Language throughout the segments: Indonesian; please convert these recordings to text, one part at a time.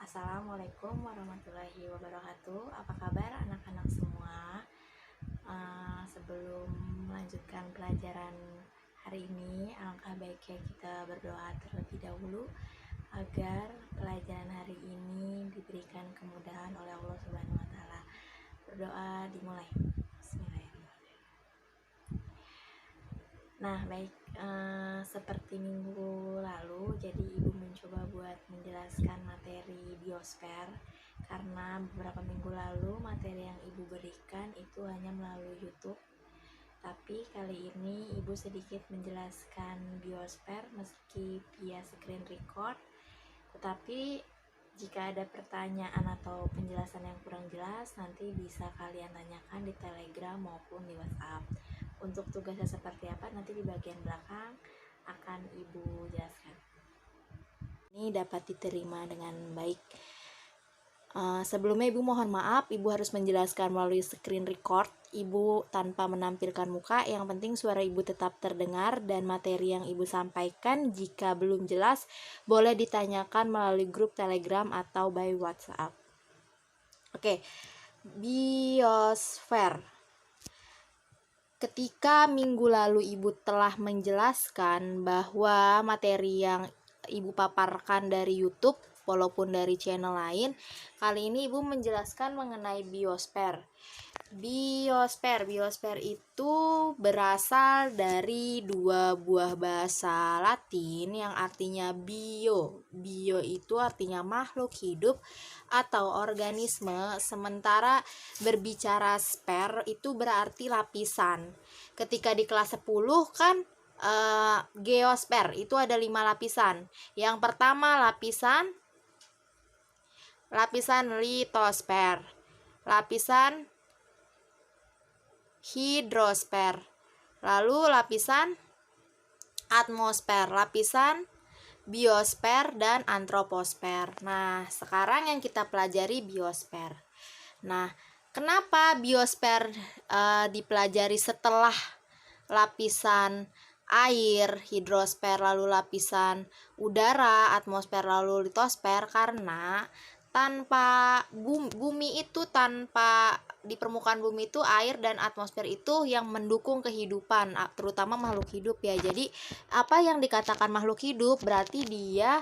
Assalamualaikum warahmatullahi wabarakatuh. Apa kabar anak-anak semua? Sebelum melanjutkan pelajaran hari ini, alangkah baiknya kita berdoa terlebih dahulu agar pelajaran hari ini diberikan kemudahan oleh Allah Subhanahu wa taala. Berdoa dimulai. Bismillahirrahmanirrahim. Nah, baik, seperti minggu lalu, jadi Ibu mencoba buat menjelaskan materi biosfer karena beberapa minggu lalu materi yang Ibu berikan itu hanya melalui YouTube. Tapi kali ini Ibu sedikit menjelaskan biosfer meski via screen record. Tetapi jika ada pertanyaan atau penjelasan yang kurang jelas, nanti bisa kalian tanyakan di Telegram maupun di WhatsApp. Untuk tugasnya seperti apa nanti di bagian belakang akan Ibu jelaskan. Ini dapat diterima dengan baik. Sebelumnya Ibu mohon maaf, Ibu harus menjelaskan melalui screen record. Ibu tanpa menampilkan muka, yang penting suara Ibu tetap terdengar dan materi yang Ibu sampaikan jika belum jelas boleh ditanyakan melalui grup Telegram atau by WhatsApp. Oke, biosfer. Ketika minggu lalu Ibu telah menjelaskan bahwa materi yang Ibu paparkan dari YouTube walaupun dari channel lain, kali ini Ibu menjelaskan mengenai biosfer. Biosfer itu berasal dari dua buah bahasa Latin yang artinya bio. Bio itu artinya makhluk hidup atau organisme, sementara berbicara sper itu berarti lapisan. Ketika di kelas 10 kan geosper itu ada 5 lapisan. Yang pertama lapisan litosfer, lapisan hidrosfer, lalu lapisan atmosfer, lapisan biosfer, dan antroposfer. Nah, sekarang yang kita pelajari biosfer. Nah, kenapa biosfer dipelajari setelah lapisan air, hidrosfer, lalu lapisan udara, atmosfer, lalu litosfer? Karena tanpa bumi itu, tanpa di permukaan bumi itu air dan atmosfer itu yang mendukung kehidupan, terutama makhluk hidup ya. Jadi apa yang dikatakan makhluk hidup berarti dia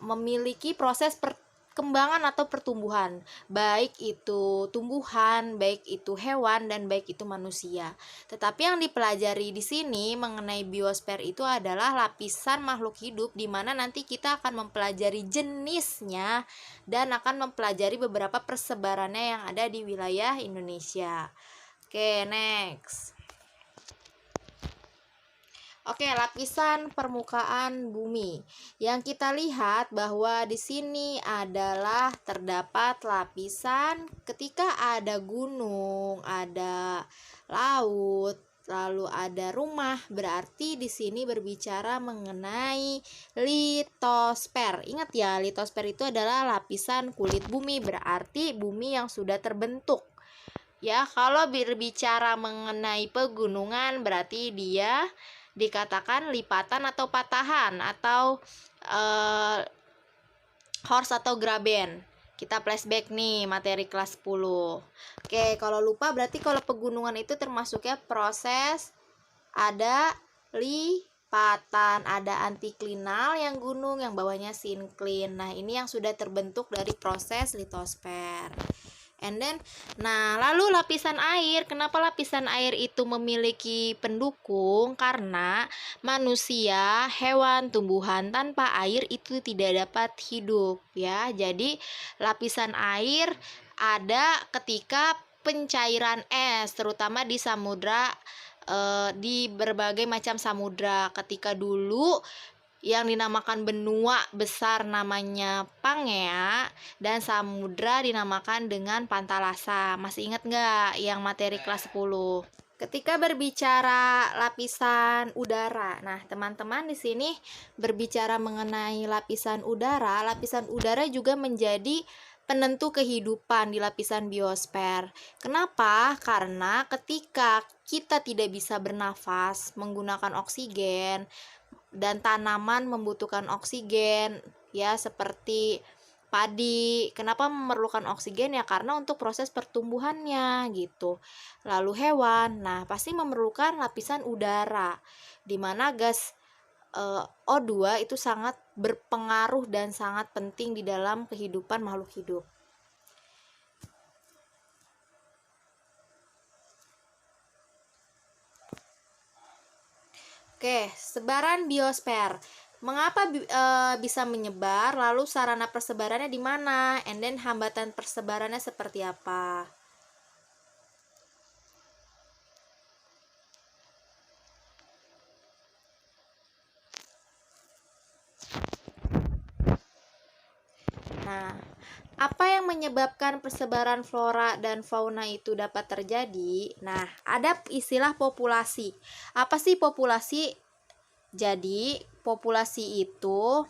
memiliki proses perkembangan atau pertumbuhan, baik itu tumbuhan, baik itu hewan, dan baik itu manusia. Tetapi yang dipelajari di sini mengenai biosfer itu adalah lapisan makhluk hidup, di mana nanti kita akan mempelajari jenisnya dan akan mempelajari beberapa persebarannya yang ada di wilayah Indonesia. Oke, next. Oke, lapisan permukaan bumi. Yang kita lihat bahwa di sini adalah terdapat lapisan ketika ada gunung, ada laut, lalu ada rumah, berarti di sini berbicara mengenai litosfer. Ingat ya, litosfer itu adalah lapisan kulit bumi, berarti bumi yang sudah terbentuk. Ya, kalau berbicara mengenai pegunungan berarti dia dikatakan lipatan atau patahan atau horst atau graben. Kita flashback nih materi kelas 10. Oke, kalau lupa berarti kalau pegunungan itu termasuknya proses ada lipatan, ada antiklinal yang gunung, yang bawahnya sinkline. Nah, ini yang sudah terbentuk dari proses litosfer. And then, nah lalu lapisan air, kenapa lapisan air itu memiliki pendukung? Karena manusia, hewan, tumbuhan tanpa air itu tidak dapat hidup ya. Jadi lapisan air ada ketika pencairan es, terutama di samudra, di berbagai macam samudra. Ketika dulu yang dinamakan benua besar namanya Pangea dan samudra dinamakan dengan Pantalasa. Masih ingat nggak yang materi kelas 10? Ketika berbicara lapisan udara, nah teman-teman di sini berbicara mengenai lapisan udara juga menjadi penentu kehidupan di lapisan biosfer. Kenapa? Karena ketika kita tidak bisa bernafas menggunakan oksigen, dan tanaman membutuhkan oksigen ya, seperti padi. Kenapa memerlukan oksigen ya? Karena untuk proses pertumbuhannya gitu. Lalu hewan, nah pasti memerlukan lapisan udara, di mana gas O2 itu sangat berpengaruh dan sangat penting di dalam kehidupan makhluk hidup. Oke, sebaran biosfer. Mengapa bisa menyebar? Lalu sarana persebarannya di mana? And then hambatan persebarannya seperti apa? Nah, apa yang menyebabkan persebaran flora dan fauna itu dapat terjadi? Nah, ada istilah populasi. Apa sih populasi? Jadi, populasi itu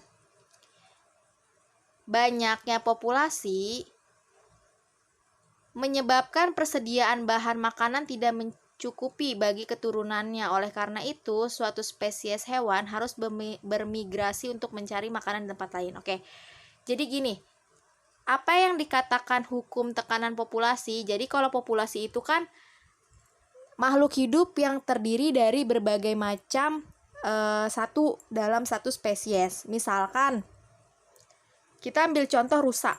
banyaknya populasi menyebabkan persediaan bahan makanan tidak mencukupi bagi keturunannya. Oleh karena itu, suatu spesies hewan harus bermigrasi untuk mencari makanan di tempat lain. Oke. Jadi gini, apa yang dikatakan hukum tekanan populasi? Jadi kalau populasi itu kan makhluk hidup yang terdiri dari berbagai macam dalam satu spesies. Misalkan kita ambil contoh rusa.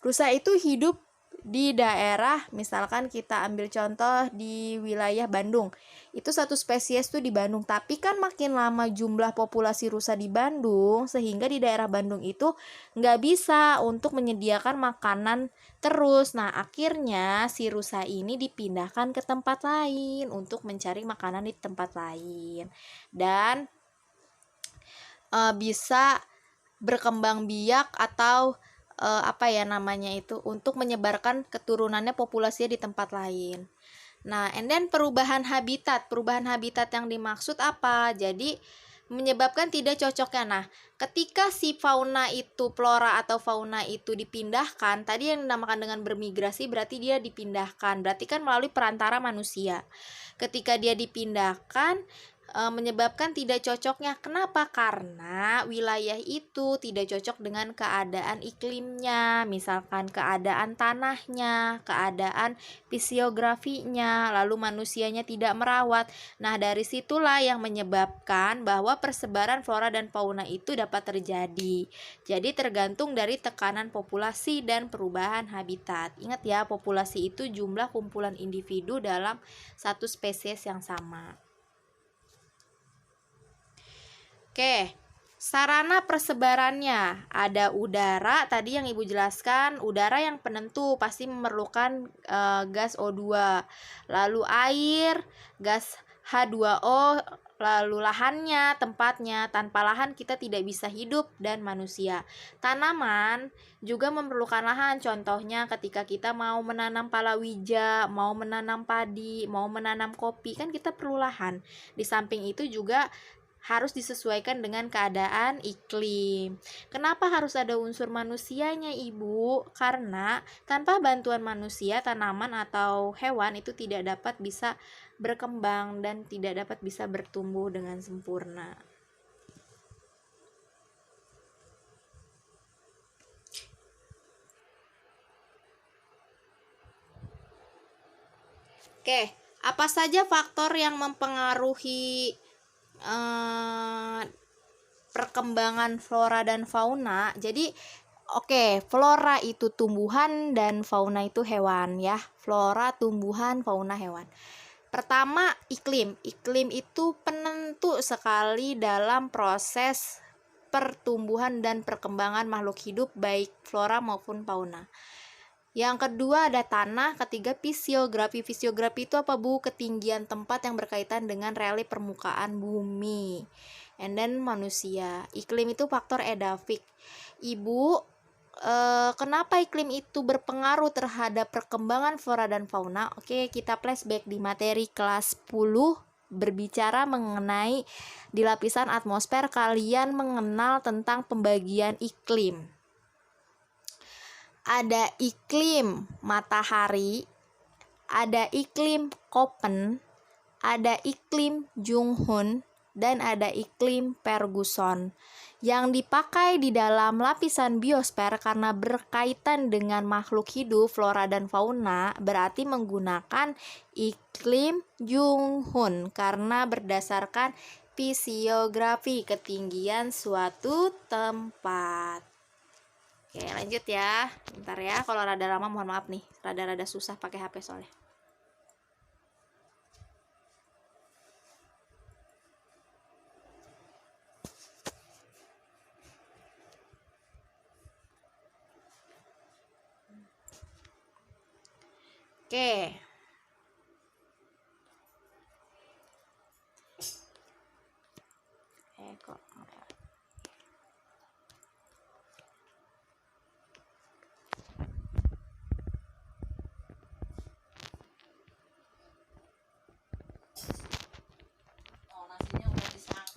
Rusa itu hidup di daerah, misalkan kita ambil contoh di wilayah Bandung. Itu satu spesies tuh di Bandung. Tapi kan makin lama jumlah populasi rusa di Bandung, sehingga di daerah Bandung itu nggak bisa untuk menyediakan makanan terus. Nah, akhirnya si rusa ini dipindahkan ke tempat lain untuk mencari makanan di tempat lain. Dan bisa berkembang biak atau untuk menyebarkan keturunannya populasinya di tempat lain. Nah, and then perubahan habitat yang dimaksud apa? Jadi menyebabkan tidak cocoknya. Nah, ketika si flora atau fauna itu dipindahkan, tadi yang dinamakan dengan bermigrasi berarti dia dipindahkan, berarti kan melalui perantara manusia. Ketika dia dipindahkan, menyebabkan tidak cocoknya. Kenapa? Karena wilayah itu tidak cocok dengan keadaan iklimnya, misalkan keadaan tanahnya, keadaan fisiografinya, lalu manusianya tidak merawat. Nah, dari situlah yang menyebabkan bahwa persebaran flora dan fauna itu dapat terjadi. Jadi tergantung dari tekanan populasi dan perubahan habitat. Ingat ya, populasi itu jumlah kumpulan individu dalam satu spesies yang sama. Oke, sarana persebarannya ada udara, tadi yang Ibu jelaskan, udara yang penentu pasti memerlukan gas O2, lalu air, gas H2O, lalu lahannya, tempatnya. Tanpa lahan kita tidak bisa hidup dan manusia. Tanaman juga memerlukan lahan, contohnya ketika kita mau menanam palawija, mau menanam padi, mau menanam kopi, kan kita perlu lahan. Di samping itu juga harus disesuaikan dengan keadaan iklim. Kenapa harus ada unsur manusianya, Ibu? Karena tanpa bantuan manusia, tanaman atau hewan itu tidak dapat bisa berkembang dan tidak dapat bisa bertumbuh dengan sempurna. Oke, apa saja faktor yang mempengaruhi perkembangan flora dan fauna? Jadi flora itu tumbuhan dan fauna itu hewan ya. Flora, tumbuhan, fauna, hewan. Pertama, iklim. Iklim itu penentu sekali dalam proses pertumbuhan dan perkembangan makhluk hidup baik flora maupun fauna. Yang kedua ada tanah, ketiga fisiografi. Fisiografi itu apa, Bu? Ketinggian tempat yang berkaitan dengan relief permukaan bumi. And then manusia. Iklim itu faktor edafik. Ibu, kenapa iklim itu berpengaruh terhadap perkembangan flora dan fauna? Oke, kita flashback di materi kelas 10 berbicara mengenai di lapisan atmosfer kalian mengenal tentang pembagian iklim. Ada iklim matahari, ada iklim Köppen, ada iklim Junghun, dan ada iklim Ferguson. yang dipakai di dalam lapisan biosfer karena berkaitan dengan makhluk hidup, flora dan fauna, berarti menggunakan iklim Junghun karena berdasarkan fisiografi ketinggian suatu tempat. Oke, lanjut ya. Bentar ya, kalau rada lama mohon maaf nih, rada-rada susah pakai HP soalnya. Oke. Kok.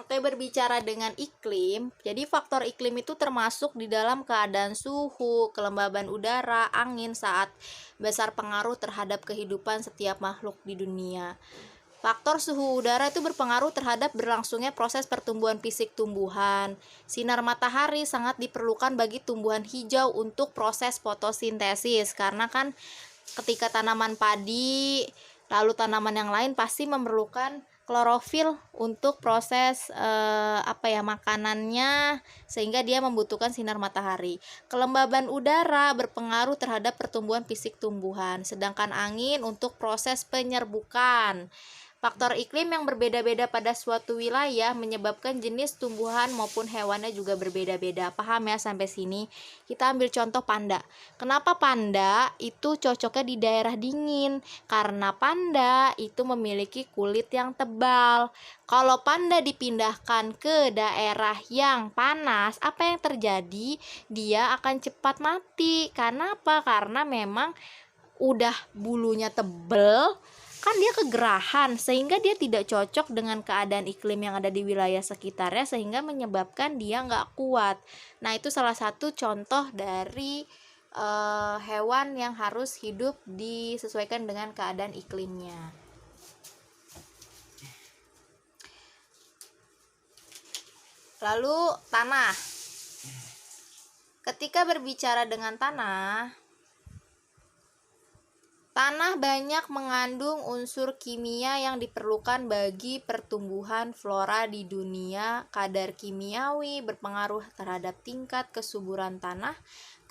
Oke, berbicara dengan iklim, jadi faktor iklim itu termasuk di dalam keadaan suhu, kelembaban udara, angin saat besar pengaruh terhadap kehidupan setiap makhluk di dunia. Faktor suhu udara itu berpengaruh terhadap berlangsungnya proses pertumbuhan fisik tumbuhan. Sinar matahari sangat diperlukan bagi tumbuhan hijau untuk proses fotosintesis, karena kan ketika tanaman padi, lalu tanaman yang lain pasti memerlukan klorofil untuk proses makanannya, sehingga dia membutuhkan sinar matahari. Kelembaban udara berpengaruh terhadap pertumbuhan fisik tumbuhan, sedangkan angin untuk proses penyerbukan. Faktor iklim yang berbeda-beda pada suatu wilayah menyebabkan jenis tumbuhan maupun hewannya juga berbeda-beda. Paham ya sampai sini? Kita ambil contoh panda. Kenapa panda itu cocoknya di daerah dingin? Karena panda itu memiliki kulit yang tebal. Kalau panda dipindahkan ke daerah yang panas, apa yang terjadi? Dia akan cepat mati. Karena apa? Karena memang udah bulunya tebel, kan dia kegerahan, sehingga dia tidak cocok dengan keadaan iklim yang ada di wilayah sekitarnya, sehingga menyebabkan dia nggak kuat. Nah, itu salah satu contoh dari hewan yang harus hidup disesuaikan dengan keadaan iklimnya. Lalu tanah. Ketika berbicara dengan tanah banyak mengandung unsur kimia yang diperlukan bagi pertumbuhan flora di dunia. Kadar kimiawi berpengaruh terhadap tingkat kesuburan tanah.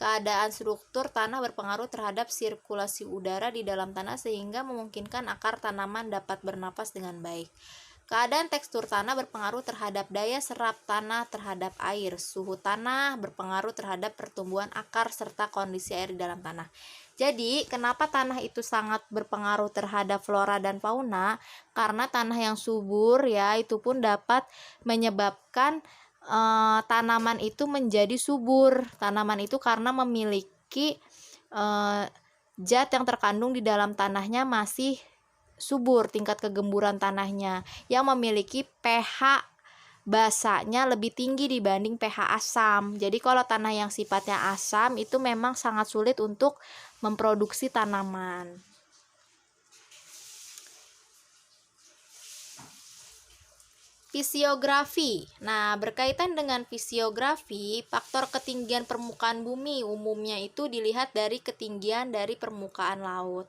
Keadaan struktur tanah berpengaruh terhadap sirkulasi udara di dalam tanah, sehingga memungkinkan akar tanaman dapat bernapas dengan baik. Keadaan tekstur tanah berpengaruh terhadap daya serap tanah terhadap air. Suhu tanah berpengaruh terhadap pertumbuhan akar serta kondisi air di dalam tanah. Jadi, kenapa tanah itu sangat berpengaruh terhadap flora dan fauna? Karena tanah yang subur ya, itu pun dapat menyebabkan tanaman itu menjadi subur. Tanaman itu karena memiliki zat yang terkandung di dalam tanahnya masih subur, tingkat kegemburan tanahnya yang memiliki pH basanya lebih tinggi dibanding pH asam. Jadi kalau tanah yang sifatnya asam itu memang sangat sulit untuk memproduksi tanaman. Fisiografi. Nah, berkaitan dengan fisiografi, faktor ketinggian permukaan bumi umumnya itu dilihat dari ketinggian dari permukaan laut.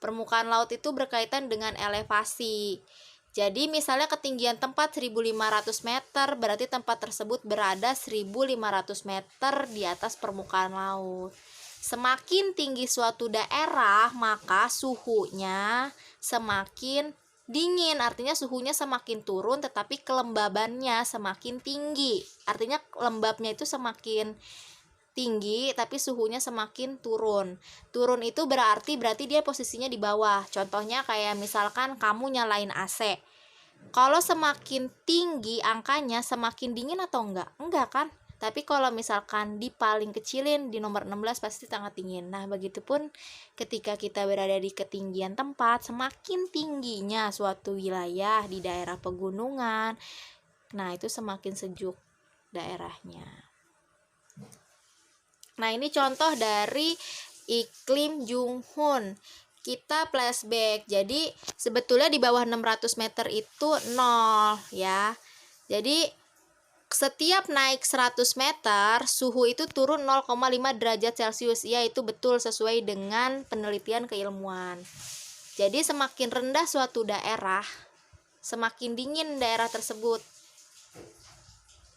Permukaan laut itu berkaitan dengan elevasi. Jadi misalnya ketinggian tempat 1500 meter, berarti tempat tersebut berada 1500 meter di atas permukaan laut. Semakin tinggi suatu daerah, maka suhunya semakin dingin, artinya suhunya semakin turun tetapi kelembabannya semakin tinggi. Artinya lembabnya itu semakin tinggi tapi suhunya semakin turun. Turun itu berarti dia posisinya di bawah. Contohnya kayak misalkan kamu nyalain AC. Kalau semakin tinggi angkanya semakin dingin atau enggak? Enggak kan? Tapi kalau misalkan di paling kecilin di nomor 16 pasti sangat dingin. Nah, begitupun ketika kita berada di ketinggian tempat, semakin tingginya suatu wilayah di daerah pegunungan, nah itu semakin sejuk daerahnya. Nah, ini contoh dari iklim Junghun. Kita flashback. Jadi sebetulnya di bawah 600 meter itu 0 ya. Jadi setiap naik 100 meter, suhu itu turun 0,5 derajat Celcius. Ya, itu betul sesuai dengan penelitian keilmuan. Jadi semakin rendah suatu daerah, semakin dingin daerah tersebut.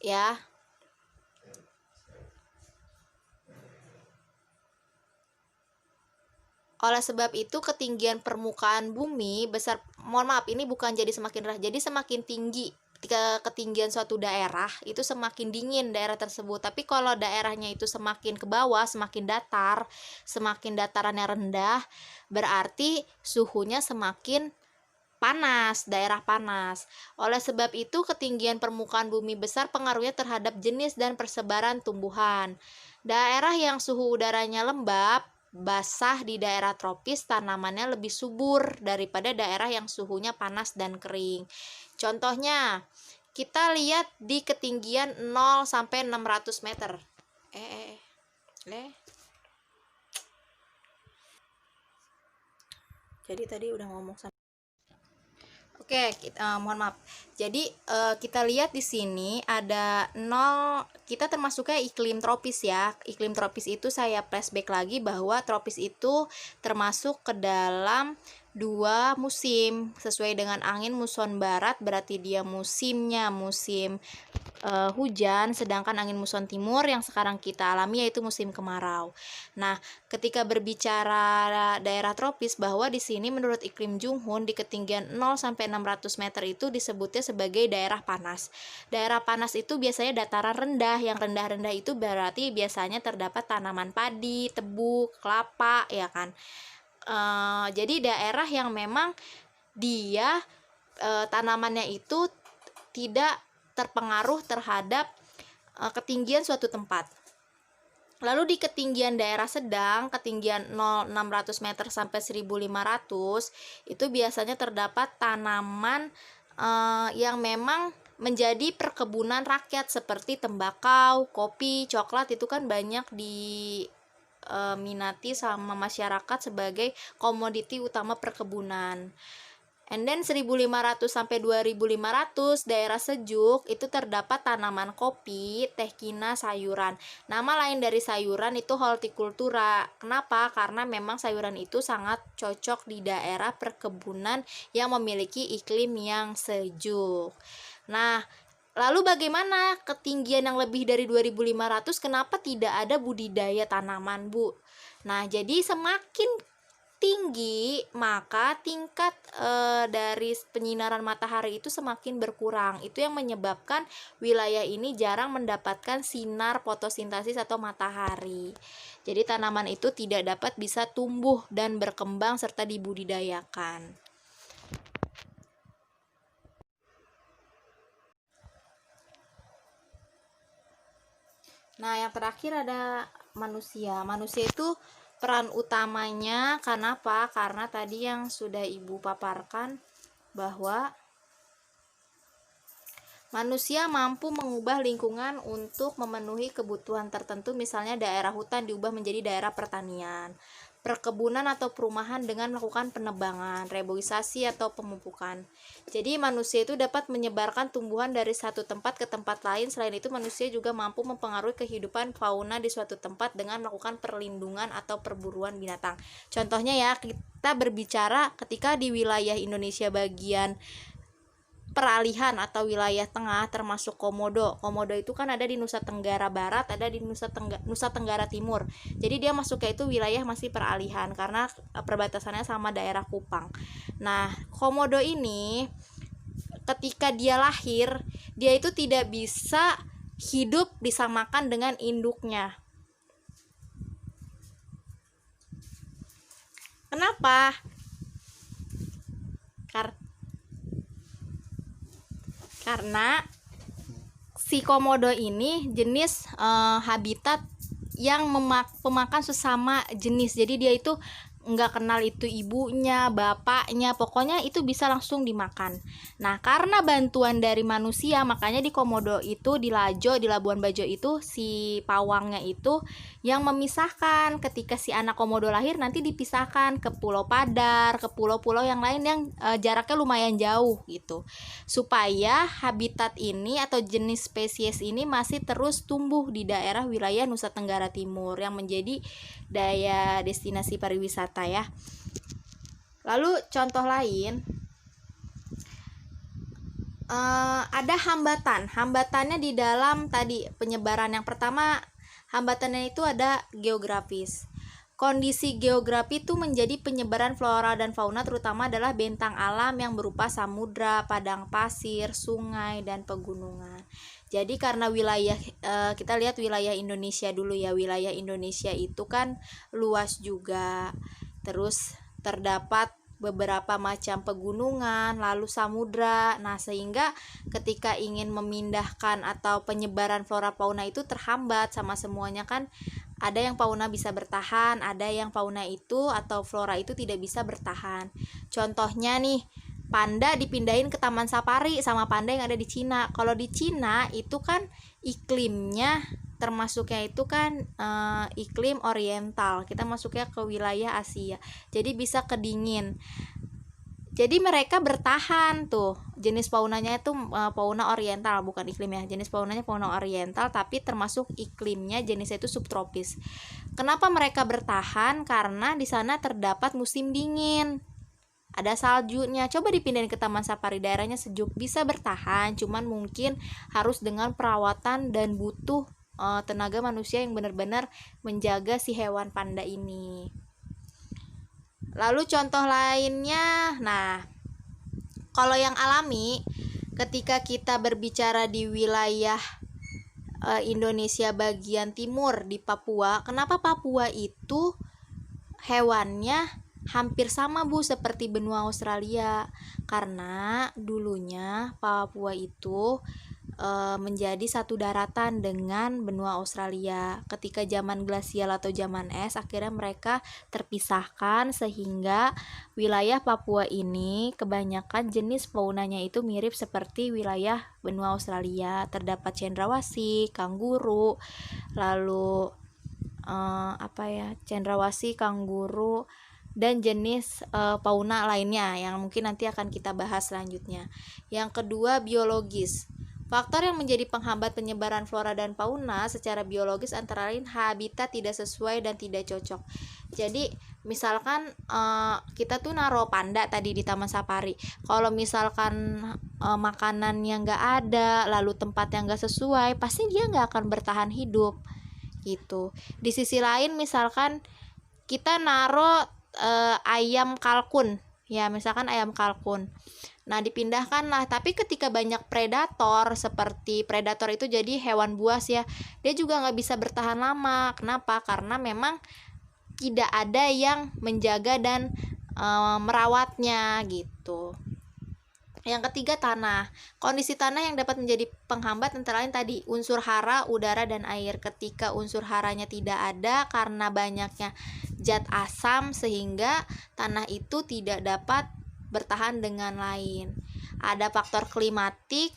Ya. Oleh sebab itu, ketinggian permukaan bumi besar, mohon maaf, ini bukan jadi semakin rendah, jadi semakin tinggi ketinggian suatu daerah itu semakin dingin daerah tersebut. Tapi kalau daerahnya itu semakin ke bawah, semakin datar, semakin datarannya rendah, berarti suhunya semakin panas, daerah panas. Oleh sebab itu, ketinggian permukaan bumi besar pengaruhnya terhadap jenis dan persebaran tumbuhan. Daerah yang suhu udaranya lembab, basah di daerah tropis, tanamannya lebih subur daripada daerah yang suhunya panas dan kering. Contohnya, kita lihat di ketinggian 0 sampai 600 meter. Jadi tadi udah ngomong sama. Oke, mohon maaf. Jadi kita lihat di sini ada 0, kita termasuknya iklim tropis ya. Iklim tropis itu saya flashback lagi bahwa tropis itu termasuk ke dalam 2 musim. Sesuai dengan angin muson barat berarti dia musimnya musim hujan, sedangkan angin muson timur yang sekarang kita alami yaitu musim kemarau. Nah, ketika berbicara daerah tropis, bahwa di sini menurut iklim Junghun di ketinggian 0 sampai 600 meter itu disebutnya sebagai daerah panas. Daerah panas itu biasanya dataran rendah, yang rendah-rendah itu berarti biasanya terdapat tanaman padi, tebu, kelapa, ya kan. Jadi daerah yang memang dia tanamannya itu tidak terpengaruh terhadap ketinggian suatu tempat. Lalu di ketinggian daerah sedang, ketinggian 0,600 meter sampai 1.500, itu biasanya terdapat tanaman yang memang menjadi perkebunan rakyat seperti tembakau, kopi, coklat, itu kan banyak diminati sama masyarakat sebagai komoditi utama perkebunan. And then 1.500 sampai 2.500 daerah sejuk itu terdapat tanaman kopi, teh kina, sayuran. Nama lain dari sayuran itu hortikultura. Kenapa? Karena memang sayuran itu sangat cocok di daerah perkebunan yang memiliki iklim yang sejuk. Nah, lalu bagaimana ketinggian yang lebih dari 2.500? Kenapa tidak ada budidaya tanaman, Bu? Nah, jadi semakin tinggi, maka tingkat dari penyinaran matahari itu semakin berkurang. Itu yang menyebabkan wilayah ini jarang mendapatkan sinar fotosintesis atau matahari. Jadi tanaman itu tidak dapat bisa tumbuh dan berkembang serta dibudidayakan. Nah, yang terakhir ada manusia. Manusia itu peran utamanya kenapa? Karena tadi yang sudah Ibu paparkan bahwa manusia mampu mengubah lingkungan untuk memenuhi kebutuhan tertentu, misalnya daerah hutan diubah menjadi daerah pertanian, perkebunan atau perumahan dengan melakukan penebangan, reboisasi atau pemupukan. Jadi manusia itu dapat menyebarkan tumbuhan dari satu tempat ke tempat lain. Selain itu, manusia juga mampu mempengaruhi kehidupan fauna di suatu tempat dengan melakukan perlindungan atau perburuan binatang. Contohnya ya, kita berbicara ketika di wilayah Indonesia bagian peralihan atau wilayah tengah termasuk Komodo. Komodo itu kan ada di Nusa Tenggara Barat, ada di Nusa Tenggara Timur. Jadi dia masuknya itu wilayah masih peralihan karena perbatasannya sama daerah Kupang. Nah, Komodo ini ketika dia lahir, dia itu tidak bisa hidup disamakan dengan induknya. Kenapa? Karena si komodo ini jenis habitat yang pemakan sesama jenis. Jadi dia itu nggak kenal itu ibunya, bapaknya, pokoknya itu bisa langsung dimakan. Nah, karena bantuan dari manusia, makanya di Komodo itu, di Labuan Bajo itu, si pawangnya itu yang memisahkan. Ketika si anak Komodo lahir, nanti dipisahkan ke Pulau Padar, ke pulau-pulau yang lain yang jaraknya lumayan jauh gitu, supaya habitat ini atau jenis spesies ini masih terus tumbuh di daerah wilayah Nusa Tenggara Timur yang menjadi daya destinasi pariwisata ya. Lalu contoh lain, ada hambatannya di dalam tadi penyebaran. Yang pertama, hambatannya itu ada geografis. Kondisi geografi itu menjadi penyebaran flora dan fauna, terutama adalah bentang alam yang berupa samudra, padang pasir, sungai, dan pegunungan. Jadi karena wilayah, kita lihat wilayah Indonesia dulu ya. Wilayah Indonesia itu kan luas juga, terus terdapat beberapa macam pegunungan, lalu samudra. Nah, sehingga ketika ingin memindahkan atau penyebaran flora fauna itu terhambat sama semuanya kan. Ada yang fauna bisa bertahan, ada yang fauna itu atau flora itu tidak bisa bertahan. Contohnya nih, panda dipindahin ke Taman Safari sama panda yang ada di Cina. Kalau di Cina itu kan iklimnya termasuknya itu kan iklim oriental. Kita masuknya ke wilayah Asia. Jadi bisa kedingin. Jadi mereka bertahan tuh. Jenis faunanya itu fauna oriental, bukan iklim ya. Jenis faunanya fauna oriental, tapi termasuk iklimnya jenisnya itu subtropis. Kenapa mereka bertahan? Karena di sana terdapat musim dingin. Ada saljunya. Coba dipindahin ke Taman Safari, daerahnya sejuk, bisa bertahan, cuman mungkin harus dengan perawatan dan butuh tenaga manusia yang benar-benar menjaga si hewan panda ini. Lalu contoh lainnya, nah, kalau yang alami, ketika kita berbicara di wilayah Indonesia bagian timur di Papua, kenapa Papua itu hewannya hampir sama Bu seperti benua Australia? Karena dulunya Papua itu menjadi satu daratan dengan benua Australia. Ketika zaman glasial atau zaman es, akhirnya mereka terpisahkan sehingga wilayah Papua ini kebanyakan jenis faunanya itu mirip seperti wilayah benua Australia. Terdapat cendrawasih, kanguru, lalu cendrawasih, kanguru, dan jenis fauna lainnya yang mungkin nanti akan kita bahas selanjutnya. Yang kedua, biologis. Faktor yang menjadi penghambat penyebaran flora dan fauna secara biologis antara lain habitat tidak sesuai dan tidak cocok. Jadi misalkan kita tuh naruh panda tadi di Taman Safari. Kalau misalkan makanan yang nggak ada, lalu tempat yang nggak sesuai, pasti dia nggak akan bertahan hidup gitu. Di sisi lain misalkan kita naruh ayam kalkun, ya misalkan ayam kalkun. Nah, dipindahkan lah, tapi ketika banyak predator, seperti predator itu jadi hewan buas ya, dia juga nggak bisa bertahan lama. Kenapa? Karena memang tidak ada yang menjaga dan merawatnya gitu. Yang ketiga, tanah. Kondisi tanah yang dapat menjadi penghambat antara lain tadi unsur hara, udara, dan air. Ketika unsur haranya tidak ada karena banyaknya zat asam, sehingga tanah itu tidak dapat bertahan dengan lain. Ada faktor klimatik,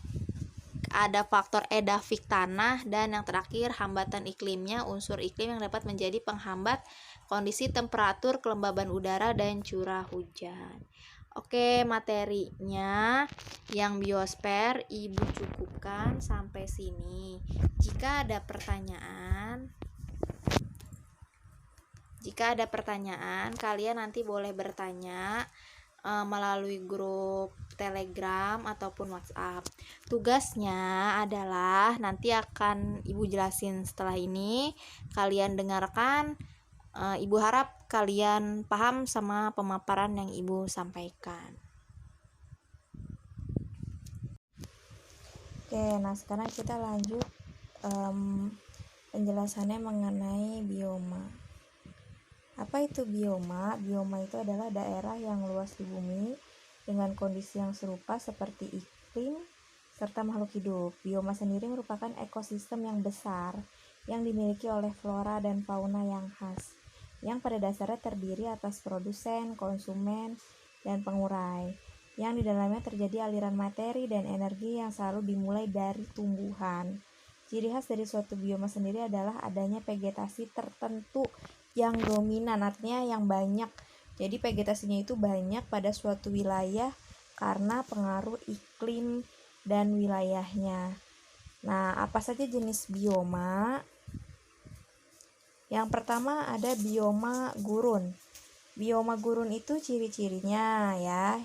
ada faktor edafik tanah, dan yang terakhir hambatan iklimnya, unsur iklim yang dapat menjadi penghambat kondisi temperatur, kelembaban udara, dan curah hujan. Oke, materinya yang biosfer Ibu cukupkan sampai sini. Jika ada pertanyaan, kalian nanti boleh bertanya melalui grup Telegram ataupun WhatsApp. Tugasnya adalah nanti akan Ibu jelasin setelah ini. Kalian dengarkan. Ibu harap kalian paham sama pemaparan yang Ibu sampaikan. Oke, nah sekarang kita lanjut penjelasannya mengenai bioma. Apa itu bioma? Bioma itu adalah daerah yang luas di bumi dengan kondisi yang serupa seperti iklim serta makhluk hidup. Bioma sendiri merupakan ekosistem yang besar yang dimiliki oleh flora dan fauna yang khas. yang pada dasarnya terdiri atas produsen, konsumen, dan pengurai, yang di dalamnya terjadi aliran materi dan energi yang selalu dimulai dari tumbuhan. Ciri khas dari suatu bioma sendiri adalah adanya vegetasi tertentu yang dominan, artinya yang banyak. Jadi vegetasinya itu banyak pada suatu wilayah karena pengaruh iklim dan wilayahnya. Nah, apa saja jenis bioma? Yang pertama ada bioma gurun. Bioma gurun itu ciri-cirinya ya.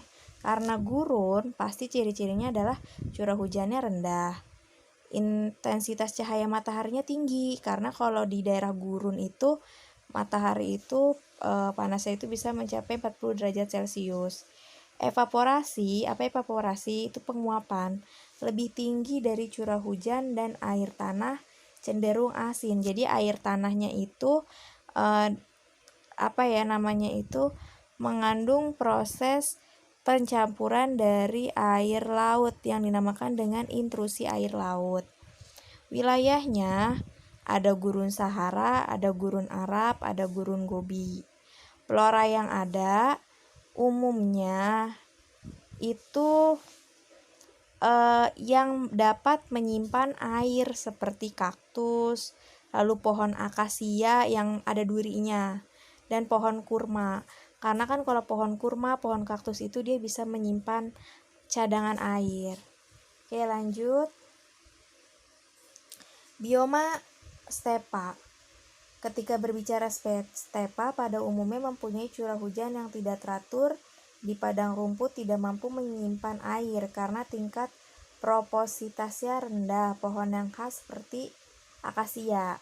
Karena gurun, pasti ciri-cirinya adalah curah hujannya rendah. Intensitas cahaya mataharinya tinggi, karena kalau di daerah gurun itu matahari itu panasnya itu bisa mencapai 40 derajat Celcius. Evaporasi, apa evaporasi? Itu penguapan lebih tinggi dari curah hujan dan air tanah cenderung asin. Jadi air tanahnya itu mengandung proses pencampuran dari air laut yang dinamakan dengan intrusi air laut. Wilayahnya ada gurun Sahara, ada gurun Arab, ada gurun Gobi. Flora yang ada umumnya itu yang dapat menyimpan air seperti kaktus, lalu pohon akasia yang ada durinya, dan pohon kurma. Karena kan kalau pohon kurma, pohon kaktus itu dia bisa menyimpan cadangan air. Oke, lanjut. Bioma stepa. Ketika berbicara stepa, pada umumnya mempunyai curah hujan yang tidak teratur. Di padang rumput tidak mampu menyimpan air karena tingkat propositasnya rendah. Pohon yang khas seperti akasia.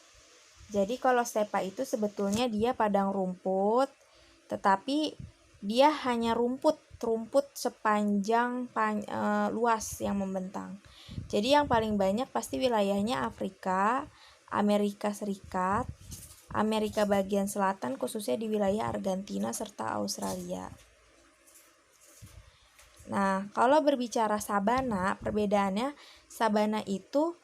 Jadi kalau stepa itu sebetulnya dia padang rumput, tetapi dia hanya rumput sepanjang luas yang membentang. Jadi yang paling banyak pasti wilayahnya Afrika, Amerika Serikat, Amerika bagian selatan khususnya di wilayah Argentina serta Australia. Nah, kalau berbicara sabana, perbedaannya sabana itu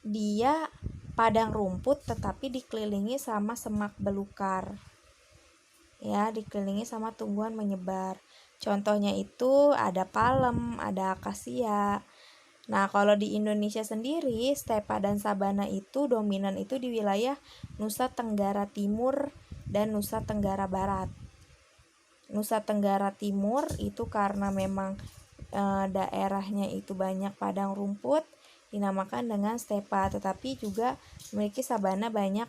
dia padang rumput tetapi dikelilingi sama semak belukar. Ya, dikelilingi sama tumbuhan menyebar. Contohnya itu ada palem, ada akasia. Nah, kalau di Indonesia sendiri, stepa dan sabana itu dominan itu di wilayah Nusa Tenggara Timur dan Nusa Tenggara Barat. Nusa Tenggara Timur itu karena memang daerahnya itu banyak padang rumput, dinamakan dengan stepa, tetapi juga memiliki sabana banyak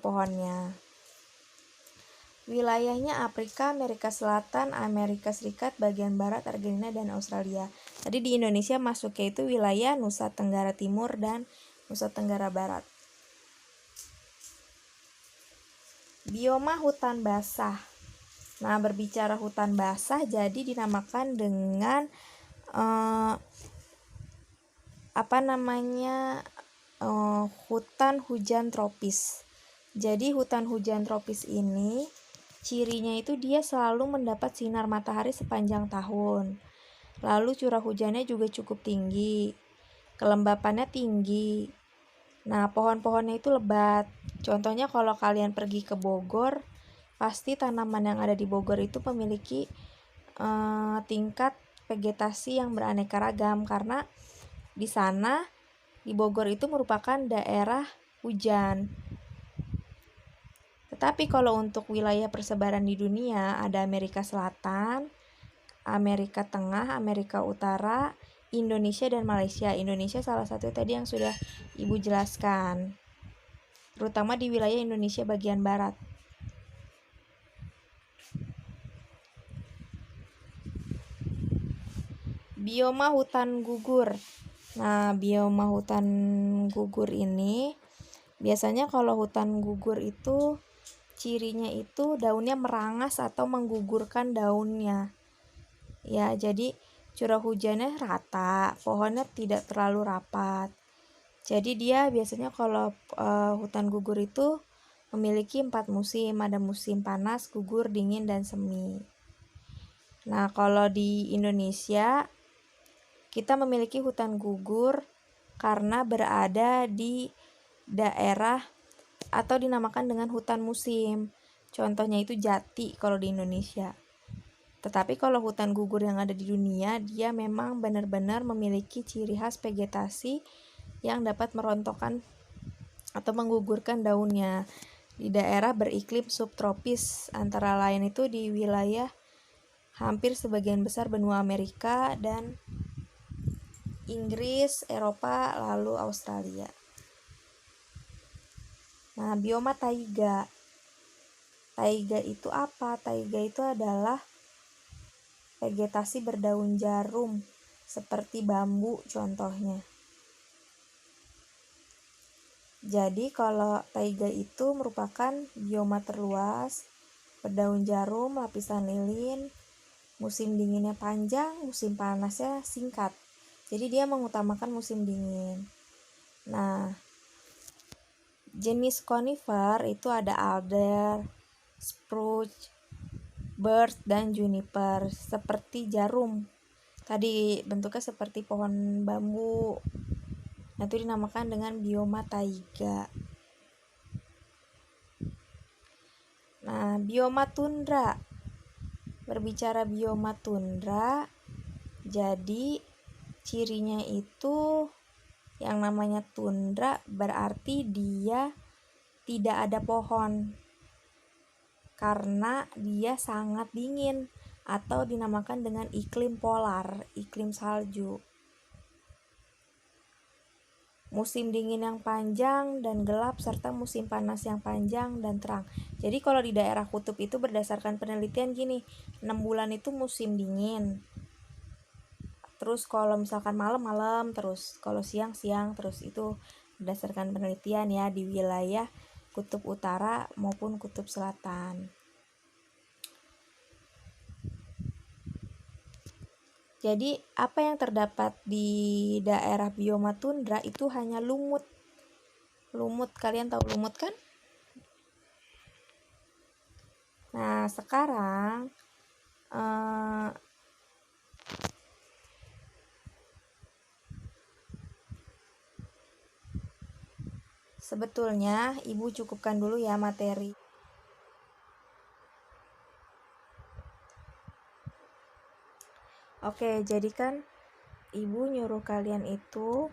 pohonnya. Wilayahnya Afrika, Amerika Selatan, Amerika Serikat, bagian barat, Argentina, dan Australia. Tadi di Indonesia masuknya itu wilayah Nusa Tenggara Timur dan Nusa Tenggara Barat. Bioma hutan basah. Nah, berbicara hutan basah jadi dinamakan dengan hutan hujan tropis. Jadi hutan hujan tropis ini cirinya itu dia selalu mendapat sinar matahari sepanjang tahun. Lalu curah hujannya juga cukup tinggi. Kelembapannya tinggi. Nah, pohon-pohonnya itu lebat. Contohnya kalau kalian pergi ke Bogor, pasti tanaman yang ada di Bogor itu memiliki tingkat vegetasi yang beraneka ragam karena di sana di Bogor itu merupakan daerah hujan. Tetapi kalau untuk wilayah persebaran di dunia ada Amerika Selatan, Amerika Tengah, Amerika Utara, Indonesia, dan Malaysia. Indonesia salah satu tadi yang sudah Ibu jelaskan, terutama di wilayah Indonesia bagian barat. Bioma hutan gugur. Nah, bioma hutan gugur ini biasanya kalau hutan gugur itu cirinya itu daunnya merangas atau menggugurkan daunnya. Ya, jadi curah hujannya rata, pohonnya tidak terlalu rapat. Jadi dia biasanya kalau hutan gugur itu memiliki 4 musim, ada musim panas, gugur, dingin, dan semi. Nah, kalau di Indonesia kita memiliki hutan gugur karena berada di daerah atau dinamakan dengan hutan musim. Contohnya itu jati kalau di Indonesia. Tetapi kalau hutan gugur yang ada di dunia, dia memang benar-benar memiliki ciri khas vegetasi yang dapat merontokkan atau menggugurkan daunnya. Di daerah beriklim subtropis, antara lain itu di wilayah hampir sebagian besar benua Amerika dan Inggris, Eropa, lalu Australia. Nah, bioma taiga. Taiga itu apa? Taiga itu adalah vegetasi berdaun jarum, seperti bambu contohnya. Jadi kalau taiga itu merupakan bioma terluas, berdaun jarum, lapisan lilin, musim dinginnya panjang, musim panasnya singkat. Jadi dia mengutamakan musim dingin. Nah, jenis conifer itu ada alder, spruce, birch, dan juniper, seperti jarum. Tadi bentuknya seperti pohon bambu. Nah, itu dinamakan dengan bioma taiga. Nah, bioma tundra. Berbicara bioma tundra, jadi cirinya itu yang namanya tundra berarti dia tidak ada pohon karena dia sangat dingin, atau dinamakan dengan iklim polar, iklim salju. Musim dingin yang panjang dan gelap serta musim panas yang panjang dan terang. Jadi kalau di daerah kutub itu berdasarkan penelitian gini, 6 bulan itu musim dingin. Terus kalau misalkan malam-malam, terus kalau siang-siang, terus itu berdasarkan penelitian ya di wilayah kutub utara maupun kutub selatan. Jadi apa yang terdapat di daerah bioma tundra itu hanya lumut. Lumut, kalian tahu lumut kan? Nah, sekarang sebetulnya Ibu cukupkan dulu ya materi. Oke, jadi kan Ibu nyuruh kalian itu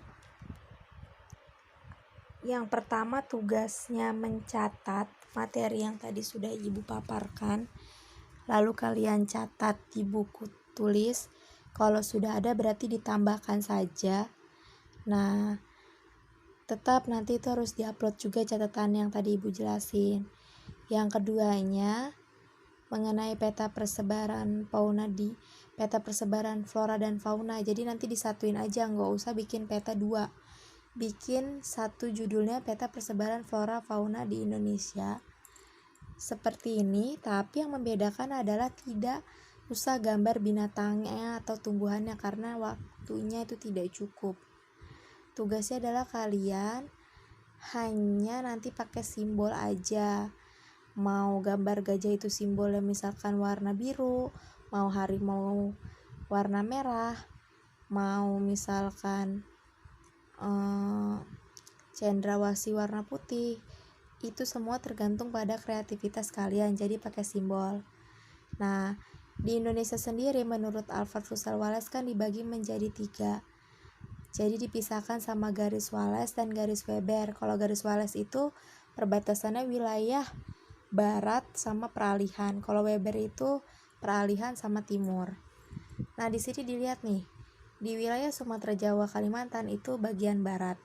yang pertama tugasnya mencatat materi yang tadi sudah Ibu paparkan. Lalu kalian catat di buku tulis. Kalau sudah ada berarti ditambahkan saja. Nah, tetap nanti itu harus diupload juga catatan yang tadi Ibu jelasin. Yang keduanya mengenai peta persebaran flora dan fauna. Jadi nanti disatuin aja, nggak usah bikin peta 2. Bikin satu judulnya peta persebaran flora fauna di Indonesia. Seperti ini, tapi yang membedakan adalah tidak usah gambar binatangnya atau tumbuhannya karena waktunya itu tidak cukup. Tugasnya adalah kalian hanya nanti pakai simbol aja. Mau gambar gajah itu simbolnya misalkan warna biru, mau harimau warna merah, mau misalkan cendrawasih warna putih. Itu semua tergantung pada kreativitas kalian, jadi pakai simbol. Nah, di Indonesia sendiri menurut Alfred Russel Wallace kan dibagi menjadi 3. Jadi dipisahkan sama garis Wallace dan garis Weber. Kalau garis Wallace itu perbatasannya wilayah barat sama peralihan. Kalau Weber itu peralihan sama timur. Nah, di sini dilihat nih. Di wilayah Sumatera, Jawa, Kalimantan itu bagian barat.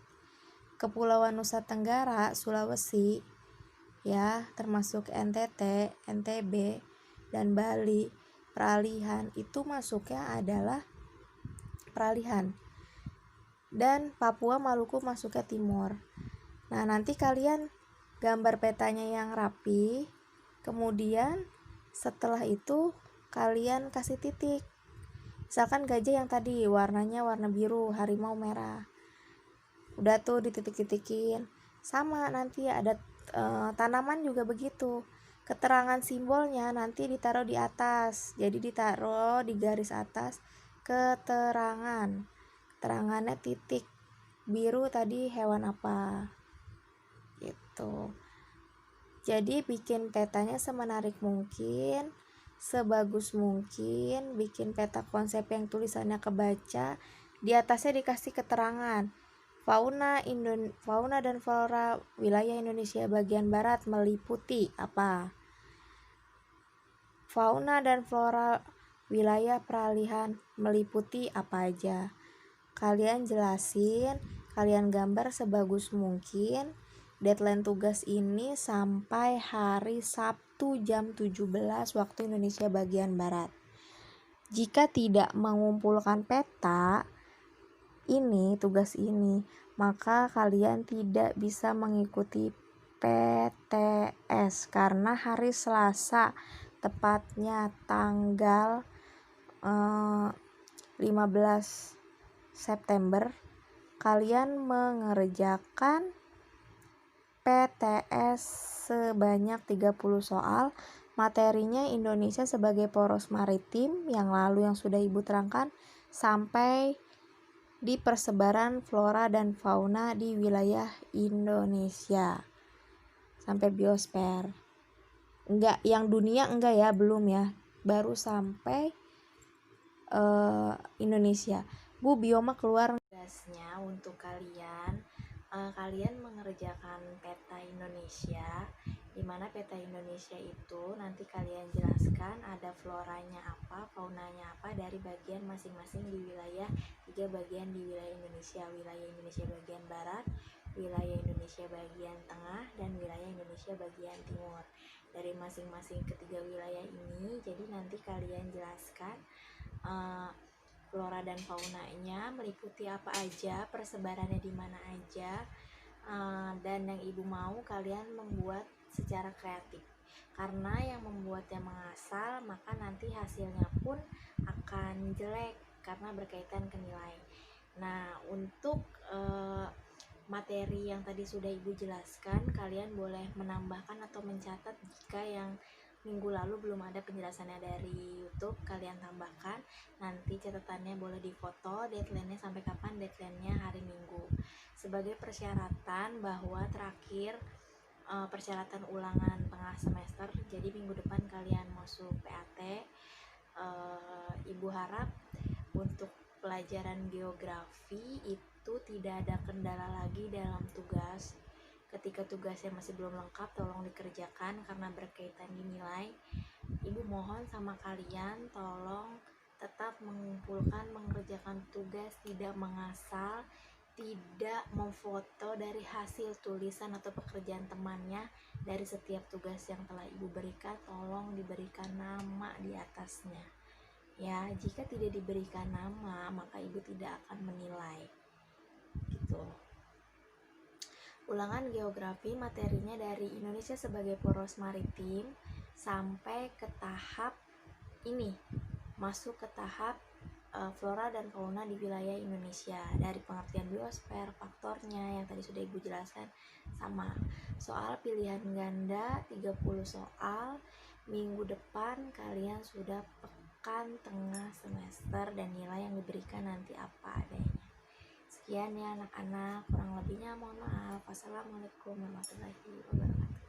Kepulauan Nusa Tenggara, Sulawesi, ya, termasuk NTT, NTB, dan Bali, peralihan itu masuknya adalah peralihan. Dan Papua, Maluku masuknya timur. Nah, nanti kalian gambar petanya yang rapi, kemudian setelah itu kalian kasih titik. Misalkan gajah yang tadi warnanya warna biru, harimau merah, udah tuh dititik-titikin. Sama nanti ada tanaman juga begitu, keterangan simbolnya nanti ditaruh di atas, jadi ditaruh di garis atas keterangannya titik biru tadi hewan apa gitu. Jadi bikin petanya semenarik mungkin, sebagus mungkin, bikin peta konsep yang tulisannya kebaca. Di atasnya dikasih keterangan fauna dan flora wilayah Indonesia bagian barat meliputi apa? Fauna dan flora wilayah peralihan meliputi apa aja? Kalian jelasin, kalian gambar sebagus mungkin. Deadline tugas ini sampai hari Sabtu jam 17 waktu Indonesia bagian barat. Jika tidak mengumpulkan peta tugas ini, maka kalian tidak bisa mengikuti PTS karena hari Selasa, tepatnya tanggal 15 September, kalian mengerjakan PTS sebanyak 30 soal. Materinya Indonesia sebagai poros maritim yang lalu yang sudah Ibu terangkan, sampai di persebaran flora dan fauna di wilayah Indonesia sampai biosfer. Enggak, yang dunia enggak ya, belum ya, baru sampai Indonesia. Bu, bioma keluar tugasnya untuk kalian. Kalian mengerjakan peta Indonesia, di mana peta Indonesia itu nanti kalian jelaskan ada floranya apa, faunanya apa dari bagian masing-masing di wilayah 3 bagian di wilayah Indonesia bagian barat, wilayah Indonesia bagian tengah, dan wilayah Indonesia bagian timur. Dari masing-masing ketiga wilayah ini, jadi nanti kalian jelaskan flora dan faunanya meliputi apa aja, persebarannya di mana aja, dan yang Ibu mau kalian membuat secara kreatif. Karena yang membuatnya mengasal, maka nanti hasilnya pun akan jelek karena berkaitan ke nilai. Nah, untuk materi yang tadi sudah Ibu jelaskan, kalian boleh menambahkan atau mencatat jika yang minggu lalu belum ada penjelasannya dari YouTube, kalian tambahkan. Nanti catatannya boleh difoto, deadline-nya sampai kapan, deadline-nya hari Minggu. Sebagai persyaratan bahwa terakhir persyaratan ulangan tengah semester, jadi minggu depan kalian masuk PAT. Ibu harap untuk pelajaran geografi itu tidak ada kendala lagi dalam tugas. Ketika tugasnya masih belum lengkap, tolong dikerjakan karena berkaitan dinilai. Ibu mohon sama kalian tolong tetap mengumpulkan, mengerjakan tugas, tidak mengasal, tidak memfoto dari hasil tulisan atau pekerjaan temannya. Dari setiap tugas yang telah Ibu berikan, tolong diberikan nama di atasnya. Ya, jika tidak diberikan nama, maka Ibu tidak akan menilai. Gitu. Ulangan geografi materinya dari Indonesia sebagai poros maritim sampai ke tahap ini, masuk ke tahap flora dan fauna di wilayah Indonesia, dari pengertian biosfer, faktornya yang tadi sudah Ibu jelaskan, sama soal pilihan ganda 30 soal. Minggu depan kalian sudah pekan tengah semester dan nilai yang diberikan nanti apa adanya. Sekian ya anak-anak, kurang lebihnya mohon maaf. Wassalamualaikum warahmatullahi wabarakatuh.